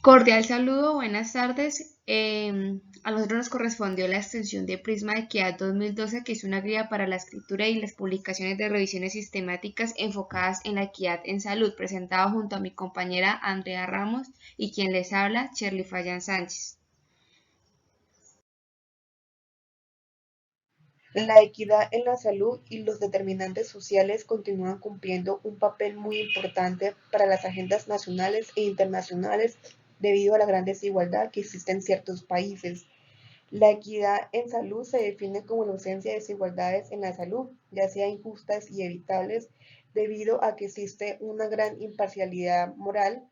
Cordial saludo, buenas tardes. A nosotros nos correspondió la extensión de Prisma de Equidad 2012, que es una guía para la escritura y las publicaciones de revisiones sistemáticas enfocadas en la equidad en salud, presentado junto a mi compañera Andrea Ramos y quien les habla, Shirley Fallan Sánchez. La equidad en la salud y los determinantes sociales continúan cumpliendo un papel muy importante para las agendas nacionales e internacionales debido a la gran desigualdad que existe en ciertos países. La equidad en salud se define como la ausencia de desigualdades en la salud, ya sea injustas y evitables, debido a que existe una gran imparcialidad moral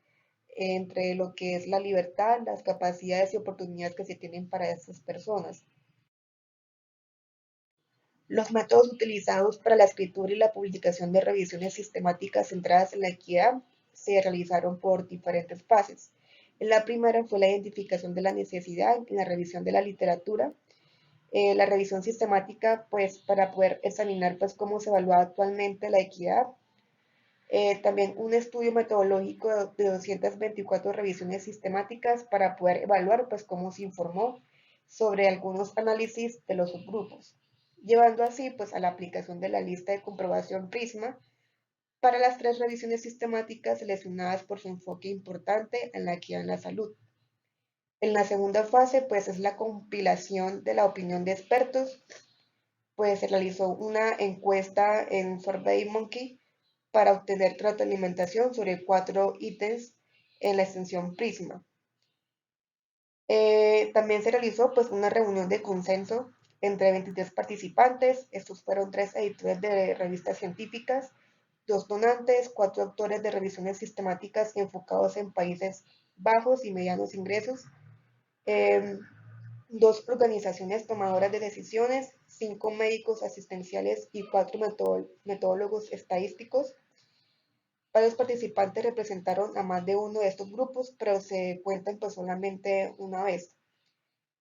entre lo que es la libertad, las capacidades y oportunidades que se tienen para estas personas. Los métodos utilizados para la escritura y la publicación de revisiones sistemáticas centradas en la equidad se realizaron por diferentes fases. La primera fue la identificación de la necesidad en la revisión de la literatura, la revisión sistemática, pues para poder examinar pues cómo se evalúa actualmente la equidad. También un estudio metodológico de 224 revisiones sistemáticas para poder evaluar pues cómo se informó sobre algunos análisis de los subgrupos, llevando así pues a la aplicación de la lista de comprobación Prisma para las tres revisiones sistemáticas seleccionadas por su enfoque importante en la equidad en la salud. En la segunda fase pues es la compilación de la opinión de expertos, pues se realizó una encuesta en SurveyMonkey para obtener retroalimentación sobre 4 ítems en la extensión Prisma. También se realizó pues una reunión de consenso entre 23 participantes. Estos fueron 3 editores de revistas científicas, 2 donantes, 4 autores de revisiones sistemáticas enfocados en países bajos y medianos ingresos, eh, 2 organizaciones tomadoras de decisiones, 5 médicos asistenciales y 4 metodólogos estadísticos. Varios participantes representaron a más de uno de estos grupos, pero se cuentan pues solamente una vez.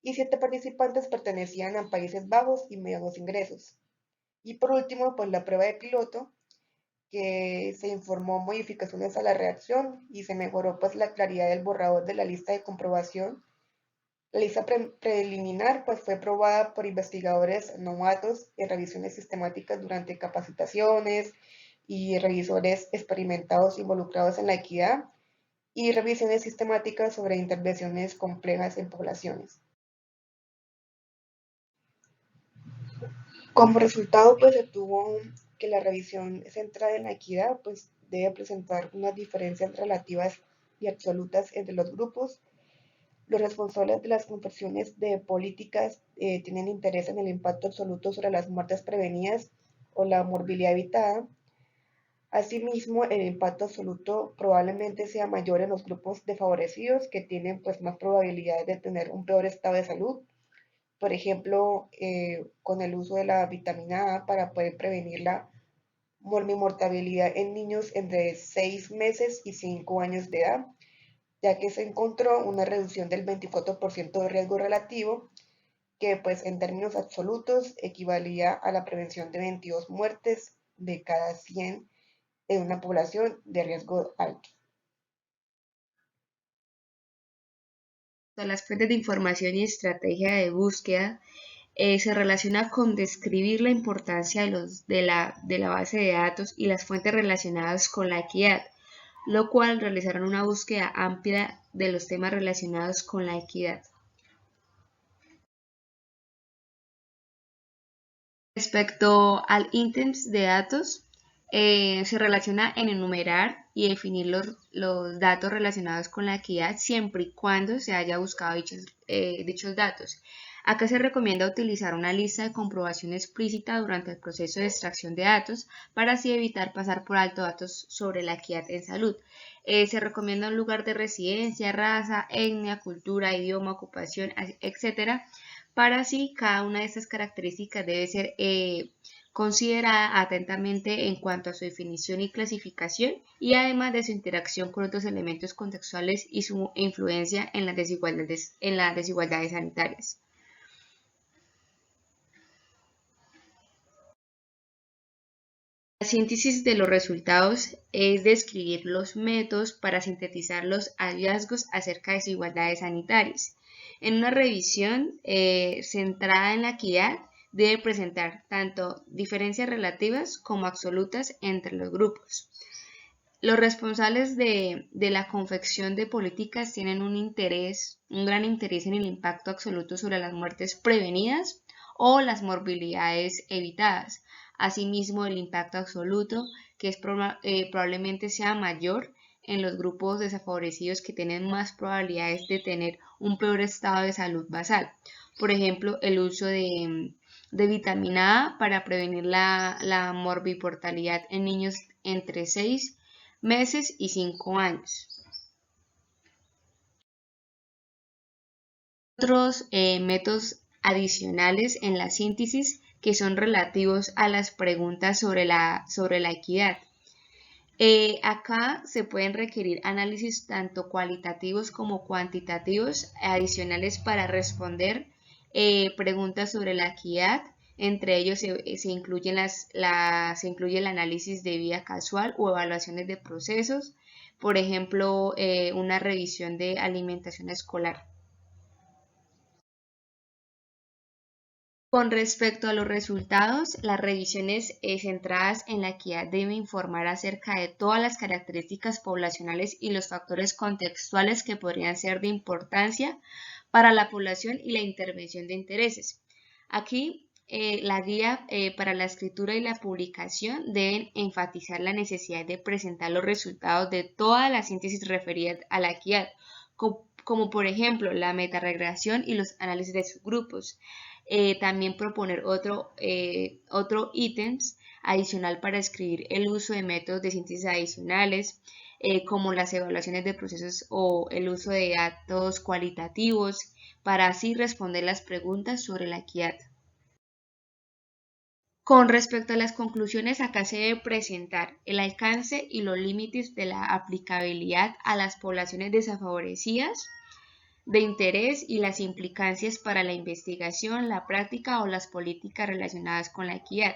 Y 7 participantes pertenecían a países bajos y medianos ingresos. Y por último, pues la prueba de piloto, que se informó modificaciones a la reacción y se mejoró pues la claridad del borrador de la lista de comprobación. La lista preliminar pues fue probada por investigadores novatos en revisiones sistemáticas durante capacitaciones y revisores experimentados involucrados en la equidad y revisiones sistemáticas sobre intervenciones complejas en poblaciones. Como resultado, pues se tuvo que la revisión centrada en la equidad pues debe presentar unas diferencias relativas y absolutas entre los grupos. Los responsables de las concepciones de políticas tienen interés en el impacto absoluto sobre las muertes prevenidas o la morbilidad evitada. Asimismo, el impacto absoluto probablemente sea mayor en los grupos desfavorecidos que tienen pues más probabilidades de tener un peor estado de salud. Por ejemplo, con el uso de la vitamina A para poder prevenir la morbimortabilidad en niños entre 6 meses y 5 años de edad, ya que se encontró una reducción del 24% de riesgo relativo, que pues en términos absolutos equivalía a la prevención de 22 muertes de cada 100 en una población de riesgo alto. Las fuentes de información y estrategia de búsqueda se relaciona con describir la importancia de la base de datos y las fuentes relacionadas con la equidad, lo cual realizaron una búsqueda amplia de los temas relacionados con la equidad. Respecto al ítems de datos, se relaciona en enumerar y definir los datos relacionados con la equidad siempre y cuando se haya buscado dichos datos. Acá se recomienda utilizar una lista de comprobación explícita durante el proceso de extracción de datos para así evitar pasar por alto datos sobre la equidad en salud. Se recomienda un lugar de residencia, raza, etnia, cultura, idioma, ocupación, etcétera, para así cada una de estas características debe ser considerada atentamente en cuanto a su definición y clasificación y además de su interacción con otros elementos contextuales y su influencia en las desigualdades sanitarias. La síntesis de los resultados es describir los métodos para sintetizar los hallazgos acerca de desigualdades sanitarias. En una revisión centrada en la equidad, debe presentar tanto diferencias relativas como absolutas entre los grupos. Los responsables de la confección de políticas tienen un gran interés en el impacto absoluto sobre las muertes prevenidas o las morbilidades evitadas. Asimismo, el impacto absoluto, que probablemente sea mayor en los grupos desfavorecidos que tienen más probabilidades de tener un peor estado de salud basal. Por ejemplo, el uso de vitamina A para prevenir la morbi-mortalidad en niños entre 6 meses y 5 años. Otros métodos adicionales en la síntesis que son relativos a las preguntas sobre la equidad. Acá se pueden requerir análisis tanto cualitativos como cuantitativos adicionales para responder preguntas sobre la equidad. Entre ellos se incluye el análisis de vida casual o evaluaciones de procesos, por ejemplo, una revisión de alimentación escolar. Con respecto a los resultados, las revisiones centradas en la equidad deben informar acerca de todas las características poblacionales y los factores contextuales que podrían ser de importancia para la población y la intervención de intereses. Aquí, la guía para la escritura y la publicación deben enfatizar la necesidad de presentar los resultados de toda la síntesis referida a la equidad, como por ejemplo la metaregresión y los análisis de subgrupos. También proponer otro ítems adicional para escribir el uso de métodos de síntesis adicionales, como las evaluaciones de procesos o el uso de datos cualitativos, para así responder las preguntas sobre la equidad. Con respecto a las conclusiones, acá se debe presentar el alcance y los límites de la aplicabilidad a las poblaciones desfavorecidas, de interés y las implicancias para la investigación, la práctica o las políticas relacionadas con la equidad.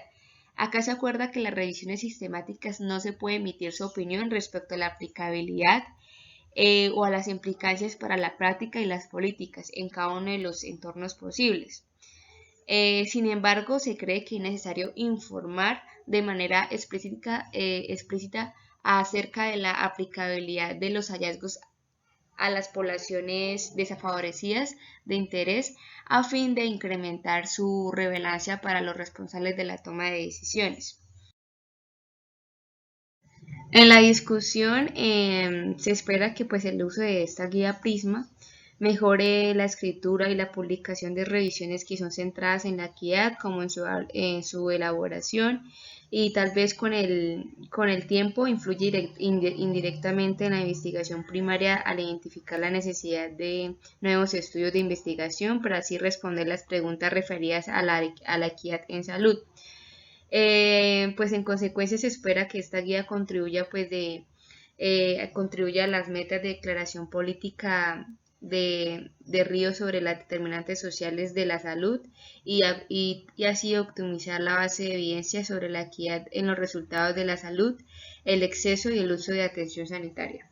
Acá se acuerda que las revisiones sistemáticas no se puede emitir su opinión respecto a la aplicabilidad o a las implicancias para la práctica y las políticas en cada uno de los entornos posibles. Sin embargo, se cree que es necesario informar de manera explícita acerca de la aplicabilidad de los hallazgos a las poblaciones desfavorecidas de interés a fin de incrementar su relevancia para los responsables de la toma de decisiones. En la discusión se espera que el uso de esta guía Prisma mejore la escritura y la publicación de revisiones que son centradas en la equidad, como en su elaboración, y tal vez con el tiempo influye indirectamente en la investigación primaria al identificar la necesidad de nuevos estudios de investigación para así responder las preguntas referidas a la equidad en salud. En consecuencia se espera que esta guía contribuya a las metas de declaración política de Río sobre las determinantes sociales de la salud y así optimizar la base de evidencia sobre la equidad en los resultados de la salud, el acceso y el uso de atención sanitaria.